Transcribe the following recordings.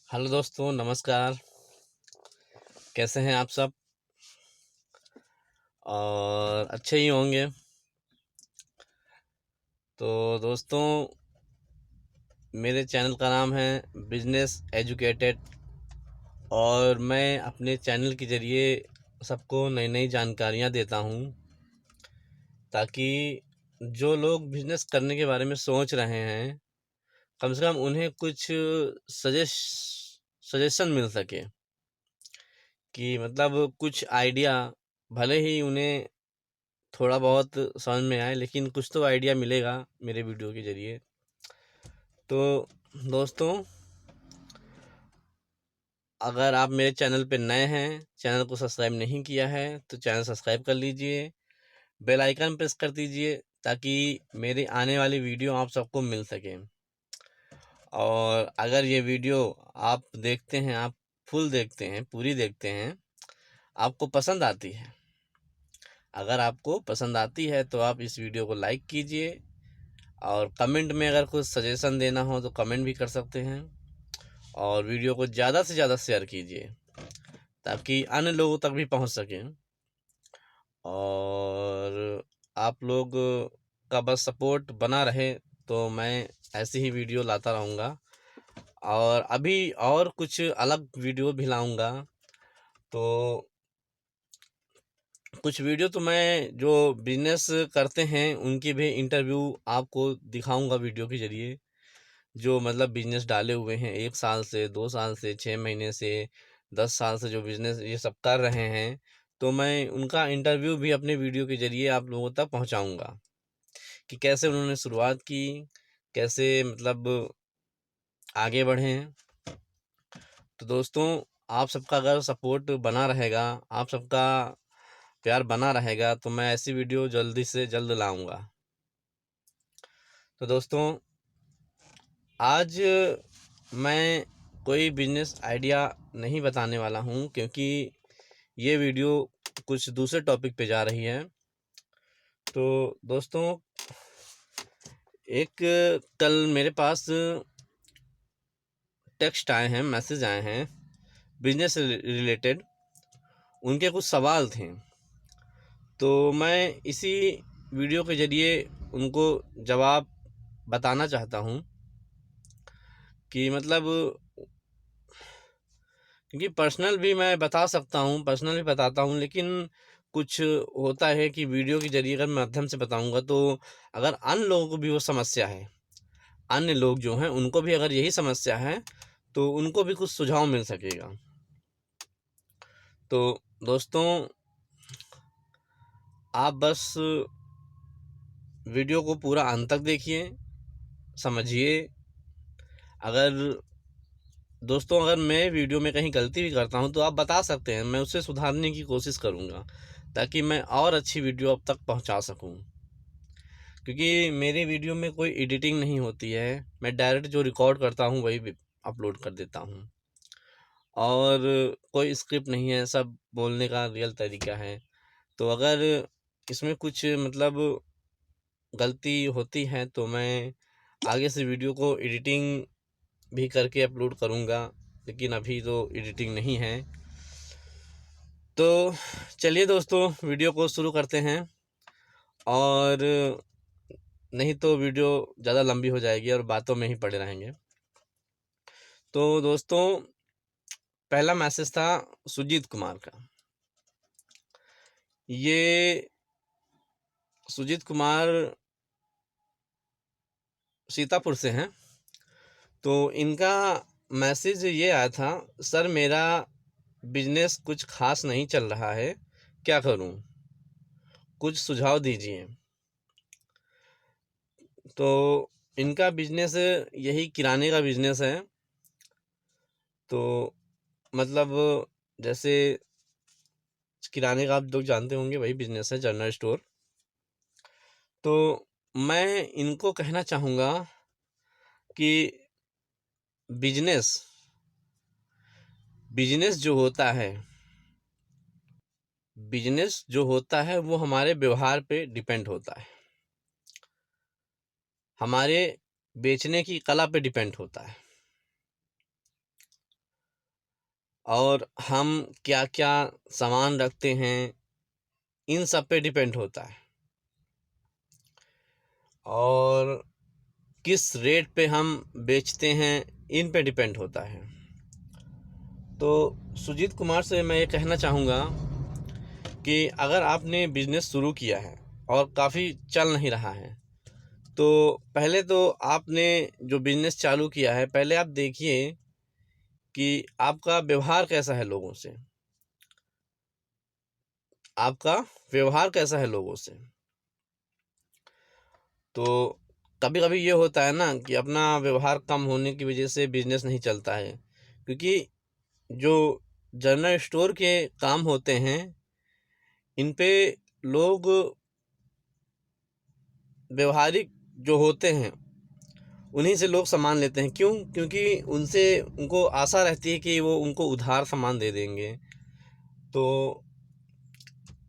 Hello दोस्तों, नमस्कार। कैसे हैं आप सब? और अच्छे ही होंगे। तो दोस्तों, मेरे चैनल का नाम है बिजनेस एजुकेटेड और मैं अपने चैनल के ज़रिए सबको नई नई जानकारियाँ देता हूँ ताकि जो लोग बिजनेस करने के बारे में सोच रहे हैं, कम से कम उन्हें कुछ सजेशन मिल सके कि मतलब कुछ आइडिया, भले ही उन्हें थोड़ा बहुत समझ में आए लेकिन कुछ तो आइडिया मिलेगा मेरे वीडियो के ज़रिए। तो दोस्तों, अगर आप मेरे चैनल पे नए हैं, चैनल को सब्सक्राइब नहीं किया है तो चैनल सब्सक्राइब कर लीजिए, बेल आइकन प्रेस कर दीजिए ताकि मेरी आने वाली वीडियो आप सबको मिल सके। और अगर ये वीडियो आप देखते हैं, आप फुल देखते हैं, पूरी देखते हैं, आपको पसंद आती है, अगर आपको पसंद आती है तो आप इस वीडियो को लाइक कीजिए और कमेंट में अगर कुछ सजेशन देना हो तो कमेंट भी कर सकते हैं। और वीडियो को ज़्यादा से ज़्यादा शेयर कीजिए ताकि अन्य लोगों तक भी पहुंच सके। और आप लोग का बस सपोर्ट बना रहे तो मैं ऐसी ही वीडियो लाता रहूँगा और अभी और कुछ अलग वीडियो भी लाऊँगा। तो कुछ वीडियो तो मैं जो बिजनेस करते हैं उनकी भी इंटरव्यू आपको दिखाऊंगा वीडियो के ज़रिए, जो मतलब बिजनेस डाले हुए हैं 1 साल से, 2 साल से, 6 महीने से, 10 साल से जो बिजनेस ये सब कर रहे हैं, तो मैं उनका इंटरव्यू भी अपने वीडियो के ज़रिए आप लोगों तक पहुंचाऊंगा कि कैसे उन्होंने शुरुआत की, कैसे मतलब आगे बढ़े हैं। तो दोस्तों, आप सबका अगर सपोर्ट बना रहेगा, आप सबका प्यार बना रहेगा तो मैं ऐसी वीडियो जल्दी से जल्द लाऊंगा। तो दोस्तों, आज मैं कोई बिजनेस आइडिया नहीं बताने वाला हूँ क्योंकि ये वीडियो कुछ दूसरे टॉपिक पे जा रही है। तो दोस्तों, एक कल मेरे पास टेक्स्ट आए हैं, मैसेज आए हैं बिजनेस रिलेटेड, उनके कुछ सवाल थे। तो मैं इसी वीडियो के ज़रिए उनको जवाब बताना चाहता हूँ कि मतलब, क्योंकि पर्सनल भी मैं बता सकता हूँ, पर्सनल भी बताता हूँ, लेकिन कुछ होता है कि वीडियो के ज़रिए अगर माध्यम से बताऊँगा तो अगर अन्य लोगों को भी वो समस्या है, अन्य लोग जो हैं उनको भी अगर यही समस्या है तो उनको भी कुछ सुझाव मिल सकेगा। तो दोस्तों, आप बस वीडियो को पूरा अंत तक देखिए, समझिए। अगर दोस्तों, अगर मैं वीडियो में कहीं गलती भी करता हूं तो आप बता सकते हैं, मैं उससे सुधारने की कोशिश करूंगा ताकि मैं और अच्छी वीडियो अब तक पहुंचा सकूं। क्योंकि मेरी वीडियो में कोई एडिटिंग नहीं होती है, मैं डायरेक्ट जो रिकॉर्ड करता हूं वही अपलोड कर देता हूं और कोई स्क्रिप्ट नहीं है, सब बोलने का रियल तरीका है। तो अगर इसमें कुछ मतलब गलती होती है तो मैं आगे से वीडियो को एडिटिंग भी करके अपलोड करूँगा, लेकिन अभी तो एडिटिंग नहीं है। तो चलिए दोस्तों, वीडियो को शुरू करते हैं और नहीं तो वीडियो ज़्यादा लंबी हो जाएगी और बातों में ही पड़े रहेंगे। तो दोस्तों, पहला मैसेज था सुजीत कुमार का। ये सुजीत कुमार सीतापुर से हैं। तो इनका मैसेज ये आया था, सर मेरा बिजनेस कुछ खास नहीं चल रहा है, क्या करूं, कुछ सुझाव दीजिए। तो इनका बिजनेस यही किराने का बिजनेस है। तो मतलब जैसे किराने का आप लोग जानते होंगे, वही बिजनेस है, जनरल स्टोर। तो मैं इनको कहना चाहूँगा कि बिजनेस बिजनेस जो होता है, बिजनेस जो होता है वो हमारे व्यवहार पे डिपेंड होता है, हमारे बेचने की कला पे डिपेंड होता है। और हम क्या क्या सामान रखते हैं, इन सब पे डिपेंड होता है। और किस रेट पे हम बेचते हैं, इन पे डिपेंड होता है। तो सुजीत कुमार से मैं ये कहना चाहूँगा कि अगर आपने बिज़नेस शुरू किया है और काफ़ी चल नहीं रहा है, तो पहले तो आपने जो बिज़नेस चालू किया है, पहले आप देखिए कि आपका व्यवहार कैसा है लोगों से, आपका व्यवहार कैसा है लोगों से। तो कभी कभी ये होता है ना कि अपना व्यवहार कम होने की वजह से बिज़नेस नहीं चलता है, क्योंकि जो जनरल स्टोर के काम होते हैं, इन पे लोग व्यवहारिक जो होते हैं, उन्हीं से लोग सामान लेते हैं। क्यों? क्योंकि उनसे उनको आशा रहती है कि वो उनको उधार सामान दे देंगे। तो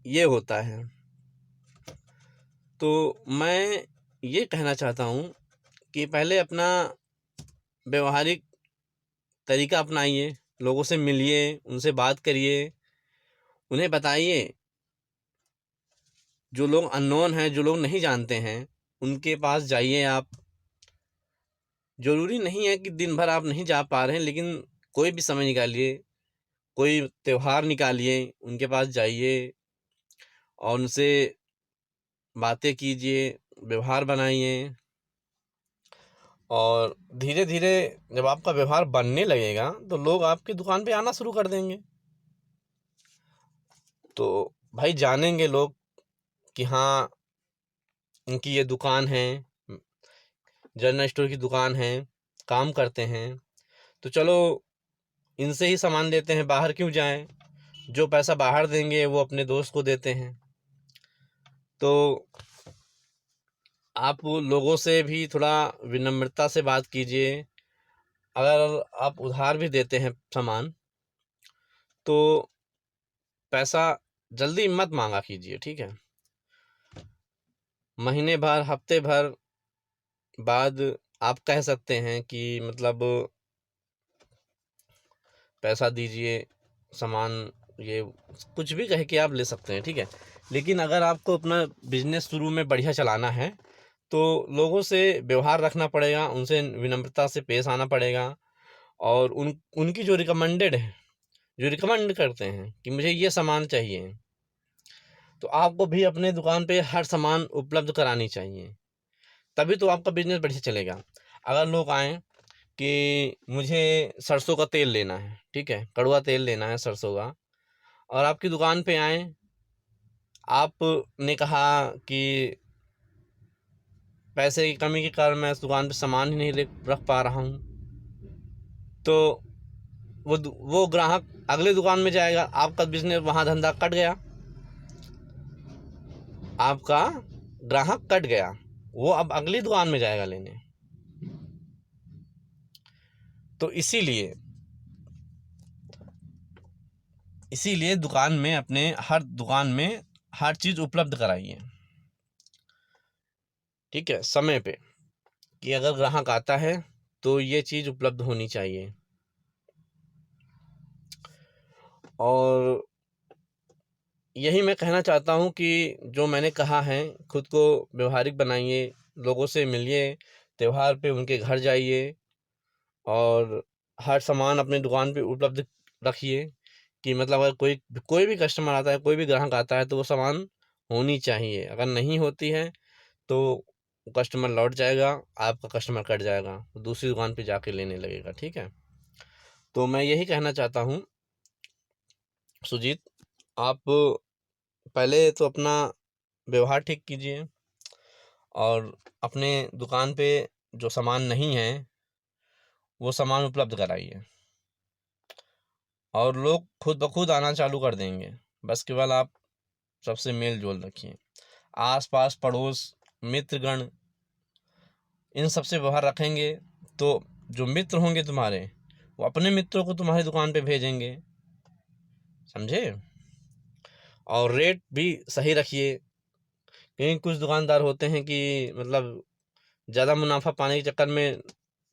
ये होता है। तो मैं ये कहना चाहता हूँ कि पहले अपना व्यवहारिक तरीका अपनाइए, लोगों से मिलिए, उनसे बात करिए, उन्हें बताइए। जो लोग अननोन हैं, जो लोग नहीं जानते हैं, उनके पास जाइए आप। ज़रूरी नहीं है कि दिन भर आप नहीं जा पा रहे हैं, लेकिन कोई भी समय निकालिए, कोई त्योहार निकालिए, उनके पास जाइए और उनसे बातें कीजिए, व्यवहार बनाइए। और धीरे धीरे जब आपका व्यवहार बनने लगेगा, तो लोग आपकी दुकान पे आना शुरू कर देंगे। तो भाई जानेंगे लोग कि हाँ, इनकी ये दुकान है, जनरल स्टोर की दुकान है, काम करते हैं, तो चलो इनसे ही सामान लेते हैं, बाहर क्यों जाएं। जो पैसा बाहर देंगे वो अपने दोस्त को देते हैं। तो आप लोगों से भी थोड़ा विनम्रता से बात कीजिए। अगर आप उधार भी देते हैं सामान, तो पैसा जल्दी मत मांगा कीजिए, ठीक है। महीने भर, हफ्ते भर बाद आप कह सकते हैं कि मतलब पैसा दीजिए, सामान, ये कुछ भी कह के आप ले सकते हैं, ठीक है। लेकिन अगर आपको अपना बिजनेस शुरू में बढ़िया चलाना है, तो लोगों से व्यवहार रखना पड़ेगा, उनसे विनम्रता से पेश आना पड़ेगा। और उनकी जो रिकमेंडेड है, जो रिकमेंड करते हैं कि मुझे ये सामान चाहिए, तो आपको भी अपने दुकान पे हर सामान उपलब्ध करानी चाहिए, तभी तो आपका बिजनेस बढ़िया चलेगा। अगर लोग आएँ कि मुझे सरसों का तेल लेना है, ठीक है, कड़वा तेल लेना है सरसों का, और आपकी दुकान पे आए, आपने कहा कि पैसे की कमी के कारण मैं इस दुकान पे सामान ही नहीं रख पा रहा हूँ, तो वो ग्राहक अगले दुकान में जाएगा, आपका बिजनेस वहाँ धंधा कट गया, आपका ग्राहक कट गया, वो अब अगली दुकान में जाएगा लेने। तो इसीलिए दुकान में, अपने हर दुकान में हर चीज़ उपलब्ध कराइए, ठीक है, समय पे, कि अगर ग्राहक आता है तो ये चीज़ उपलब्ध होनी चाहिए। और यही मैं कहना चाहता हूँ कि जो मैंने कहा है, खुद को व्यवहारिक बनाइए, लोगों से मिलिए, त्योहार पे उनके घर जाइए, और हर सामान अपनी दुकान पे उपलब्ध रखिए। कि मतलब अगर कोई कोई भी कस्टमर आता है, कोई भी ग्राहक आता है, तो वो सामान होनी चाहिए। अगर नहीं होती है तो कस्टमर लौट जाएगा, आपका कस्टमर कट जाएगा, दूसरी दुकान पे जाके लेने लगेगा, ठीक है। तो मैं यही कहना चाहता हूँ सुजीत, आप पहले तो अपना व्यवहार ठीक कीजिए, और अपने दुकान पे जो सामान नहीं है वो सामान उपलब्ध कराइए, और लोग खुद ब खुद आना चालू कर देंगे। बस केवल आप सबसे मेल जोल रखिए। आस पास पड़ोस, मित्रगण, इन सबसे व्यवहार रखेंगे, तो जो मित्र होंगे तुम्हारे, वो अपने मित्रों को तुम्हारी दुकान पे भेजेंगे, समझे। और रेट भी सही रखिए, क्योंकि कुछ दुकानदार होते हैं कि मतलब ज़्यादा मुनाफा पाने के चक्कर में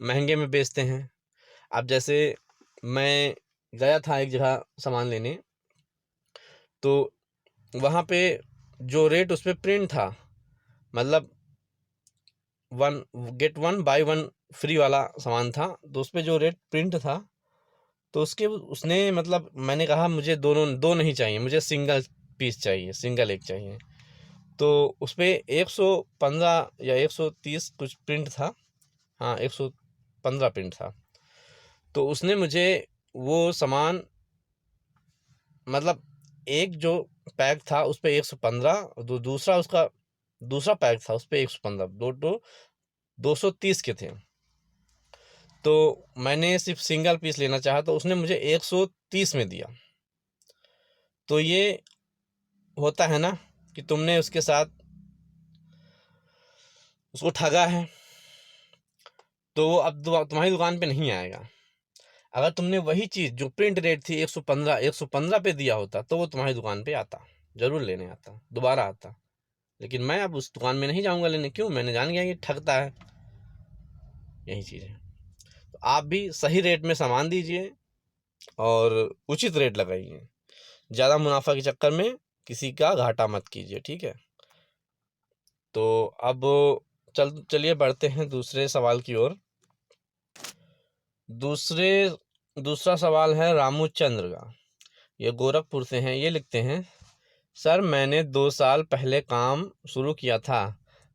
महंगे में बेचते हैं। अब जैसे मैं गया था एक जगह सामान लेने, तो वहाँ पे जो रेट उस पे प्रिंट था, मतलब 1 गेट 1 बाय 1 फ्री वाला सामान था, तो उस पे जो रेट प्रिंट था, तो उसने मतलब मैंने कहा मुझे दो नहीं चाहिए, मुझे सिंगल पीस चाहिए, सिंगल एक चाहिए। तो उस पे 115 या 130 कुछ प्रिंट था, हाँ 115 प्रिंट था। तो उसने मुझे वो सामान, मतलब एक जो पैक था उस पे 115, दूसरा उसका दूसरा पैक था उस पे 115, 230 के थे। तो मैंने सिर्फ सिंगल पीस लेना चाहा, तो उसने मुझे 130 में दिया। तो ये होता है ना कि तुमने उसके साथ उसको ठगा है, तो वो अब तुम्हारी दुकान पे नहीं आएगा। अगर तुमने वही चीज़ जो प्रिंट रेट थी 115 पे दिया होता, तो वो तुम्हारी दुकान पे आता, जरूर लेने आता, दोबारा आता। लेकिन मैं अब उस दुकान में नहीं जाऊंगा लेने, क्यों? मैंने जान गया कि ठगता है। यही चीज़ है। तो आप भी सही रेट में सामान दीजिए और उचित रेट लगाइए। ज़्यादा मुनाफा के चक्कर में किसी का घाटा मत कीजिए, ठीक है? तो अब चलिए बढ़ते हैं दूसरे सवाल की ओर। दूसरा सवाल है रामू चंद्र का। ये गोरखपुर से हैं। ये लिखते हैं, सर मैंने 2 साल पहले काम शुरू किया था।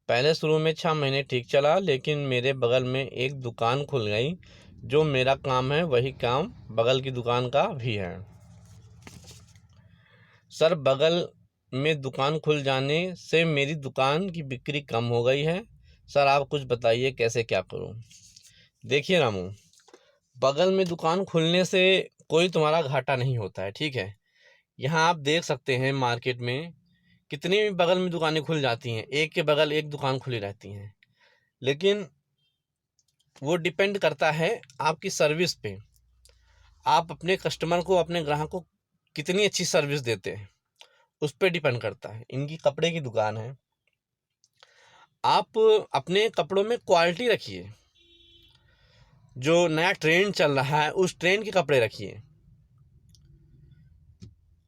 पहले शुरू में 6 महीने ठीक चला, लेकिन मेरे बगल में एक दुकान खुल गई। जो मेरा काम है वही काम बगल की दुकान का भी है। सर बगल में दुकान खुल जाने से मेरी दुकान की बिक्री कम हो गई है। सर आप कुछ बताइए कैसे क्या करूं? देखिए रामू, बगल में दुकान खुलने से कोई तुम्हारा घाटा नहीं होता है, ठीक है? यहाँ आप देख सकते हैं मार्केट में कितनी भी बगल में दुकानें खुल जाती हैं, एक के बगल एक दुकान खुली रहती हैं, लेकिन वो डिपेंड करता है आपकी सर्विस पे। आप अपने कस्टमर को, अपने ग्राहक को कितनी अच्छी सर्विस देते हैं, उस पर डिपेंड करता है। इनकी कपड़े की दुकान है, आप अपने कपड़ों में क्वालिटी रखिए। जो नया ट्रेंड चल रहा है उस ट्रेंड के कपड़े रखिए।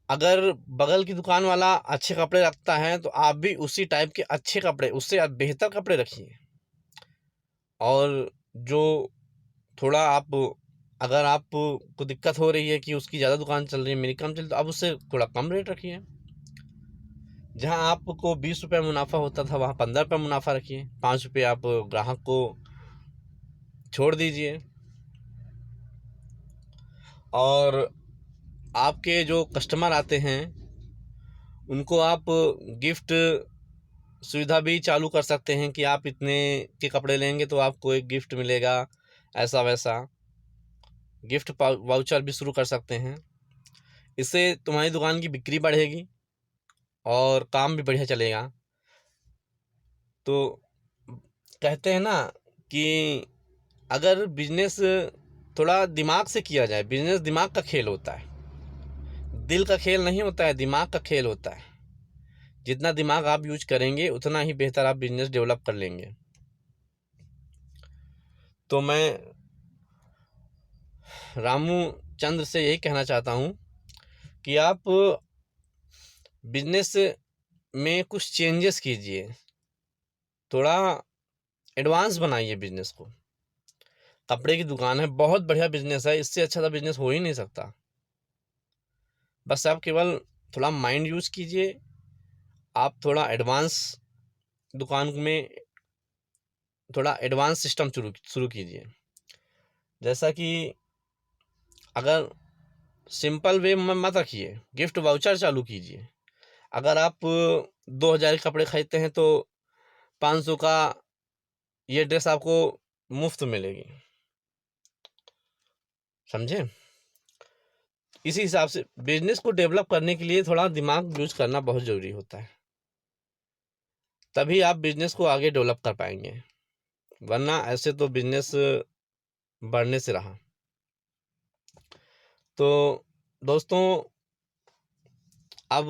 अगर बगल की दुकान वाला अच्छे कपड़े रखता है तो आप भी उसी टाइप के अच्छे कपड़े, उससे बेहतर कपड़े रखिए। और जो थोड़ा आप, अगर आपको दिक्कत हो रही है कि उसकी ज़्यादा दुकान चल रही है, मेरी कम चल रही, तो आप उससे थोड़ा कम रेट रखिए। जहाँ आपको 20 रुपये मुनाफा होता था वहाँ 15 रुपये मुनाफा रखिए। 5 रुपये आप ग्राहक को छोड़ दीजिए। और आपके जो कस्टमर आते हैं उनको आप गिफ्ट सुविधा भी चालू कर सकते हैं कि आप इतने के कपड़े लेंगे तो आपको एक गिफ्ट मिलेगा, ऐसा वैसा गिफ्ट वाउचर भी शुरू कर सकते हैं। इससे तुम्हारी दुकान की बिक्री बढ़ेगी और काम भी बढ़िया चलेगा। तो कहते हैं ना कि अगर बिजनेस थोड़ा दिमाग से किया जाए, बिजनेस दिमाग का खेल होता है, दिल का खेल नहीं होता है, दिमाग का खेल होता है। जितना दिमाग आप यूज करेंगे उतना ही बेहतर आप बिजनेस डेवलप कर लेंगे। तो मैं रामू चंद्र से यही कहना चाहता हूँ कि आप बिजनेस में कुछ चेंजेस कीजिए, थोड़ा एडवांस बनाइए बिजनेस को। कपड़े की दुकान है, बहुत बढ़िया बिजनेस है, इससे अच्छा तो बिजनेस हो ही नहीं सकता। बस आप केवल थोड़ा माइंड यूज कीजिए, आप थोड़ा एडवांस दुकान में थोड़ा एडवांस सिस्टम शुरू कीजिए। जैसा कि अगर सिंपल वे में मत रखिए, गिफ्ट वाउचर चालू कीजिए। अगर आप 2000 के कपड़े खरीदते हैं तो 500 का ये ड्रेस आपको मुफ्त मिलेगी, समझे? इसी हिसाब से बिजनेस को डेवलप करने के लिए थोड़ा दिमाग यूज करना बहुत ज़रूरी होता है, तभी आप बिजनेस को आगे डेवलप कर पाएंगे, वरना ऐसे तो बिजनेस बढ़ने से रहा। तो दोस्तों, अब